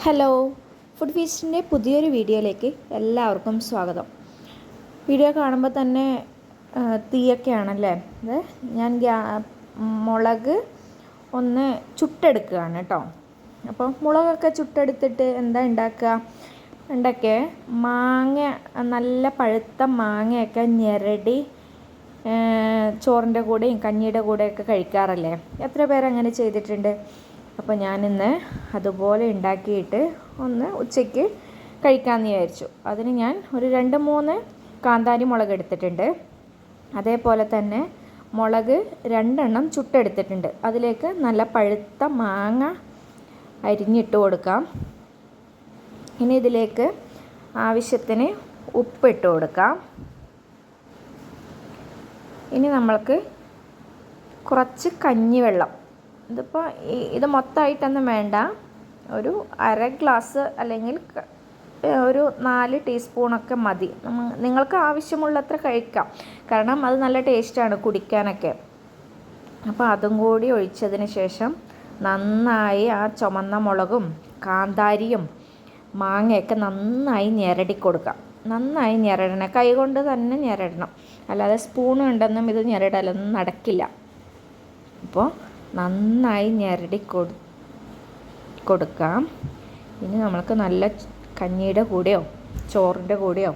Hello, food ഫീസ്റ്റിൻ്റെ പുതിയൊരു വീഡിയോയിലേക്ക് എല്ലാവർക്കും സ്വാഗതം. വീഡിയോ കാണുമ്പോൾ തന്നെ തീയൊക്കെയാണല്ലേ. അത് ഞാൻ മുളക് ഒന്ന് ചുട്ടെടുക്കുകയാണ് കേട്ടോ. അപ്പോൾ മുളകൊക്കെ ചുട്ടെടുത്തിട്ട് എന്താ ഉണ്ടാക്കുക, മാങ്ങ, നല്ല പഴുത്ത മാങ്ങയൊക്കെ ഞെരടി ചോറിൻ്റെ കൂടെയും കഞ്ഞിയുടെ കൂടെയൊക്കെ കഴിക്കാറല്ലേ. എത്ര പേരങ്ങനെ ചെയ്തിട്ടുണ്ട്? അപ്പോൾ ഞാനിന്ന് അതുപോലെ ഉണ്ടാക്കിയിട്ട് ഒന്ന് ഉച്ചയ്ക്ക് കഴിക്കാമെന്ന് വിചാരിച്ചു. അതിന് ഞാൻ ഒരു 2-3 കാന്താരി മുളക് എടുത്തിട്ടുണ്ട്. അതേപോലെ തന്നെ മുളക് 2 എണ്ണം ചുട്ടെടുത്തിട്ടുണ്ട്. അതിലേക്ക് നല്ല പഴുത്ത മാങ്ങ അരിഞ്ഞിട്ട് കൊടുക്കാം. ഇനി ഇതിലേക്ക് ആവശ്യത്തിന് ഉപ്പിട്ട് കൊടുക്കാം. ഇനി നമ്മൾക്ക് കുറച്ച് കഞ്ഞിവെള്ളം, ഇത് മൊത്തമായിട്ടൊന്നും വേണ്ട, ഒരു 1/2 ഗ്ലാസ് അല്ലെങ്കിൽ ഒരു 4 ടീസ്പൂണൊക്കെ മതി. നിങ്ങൾക്ക് ആവശ്യമുള്ളത്ര കഴിക്കാം, കാരണം അത് നല്ല ടേസ്റ്റാണ് കുടിക്കാനൊക്കെ. അപ്പോൾ അതും കൂടി ഒഴിച്ചതിന് ശേഷം നന്നായി ആ ചുമന്ന മുളകും കാന്താരിയും മാങ്ങയൊക്കെ നന്നായി ഞെരടി കൊടുക്കാം. നന്നായി ഞെരടണം, കൈകൊണ്ട് തന്നെ ഞെരടണം, അല്ലാതെ സ്പൂൺ ഉണ്ടെന്നും ഇത് ഞെരടലൊന്നും നടക്കില്ല. അപ്പോൾ നന്നായി ഞെരടി കൊടുക്കാം. ഇനി നമ്മൾക്ക് നല്ല കഞ്ഞിയുടെ കൂടെയോ ചോറിൻ്റെ കൂടെയോ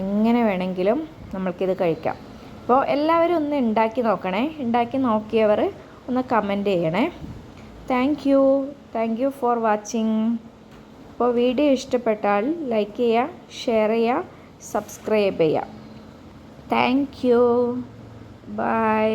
എങ്ങനെ വേണമെങ്കിലും നമ്മൾക്കിത് കഴിക്കാം. അപ്പോൾ എല്ലാവരും ഒന്ന് ഉണ്ടാക്കി നോക്കണേ. ഉണ്ടാക്കി നോക്കിയവർ ഒന്ന് കമൻറ്റ് ചെയ്യണേ. Thank you for watching. അപ്പോൾ വീഡിയോ ഇഷ്ടപ്പെട്ടാൽ ലൈക്ക് ചെയ്യുക, ഷെയർ ചെയ്യുക, സബ്സ്ക്രൈബ് ചെയ്യുക. Thank you, by.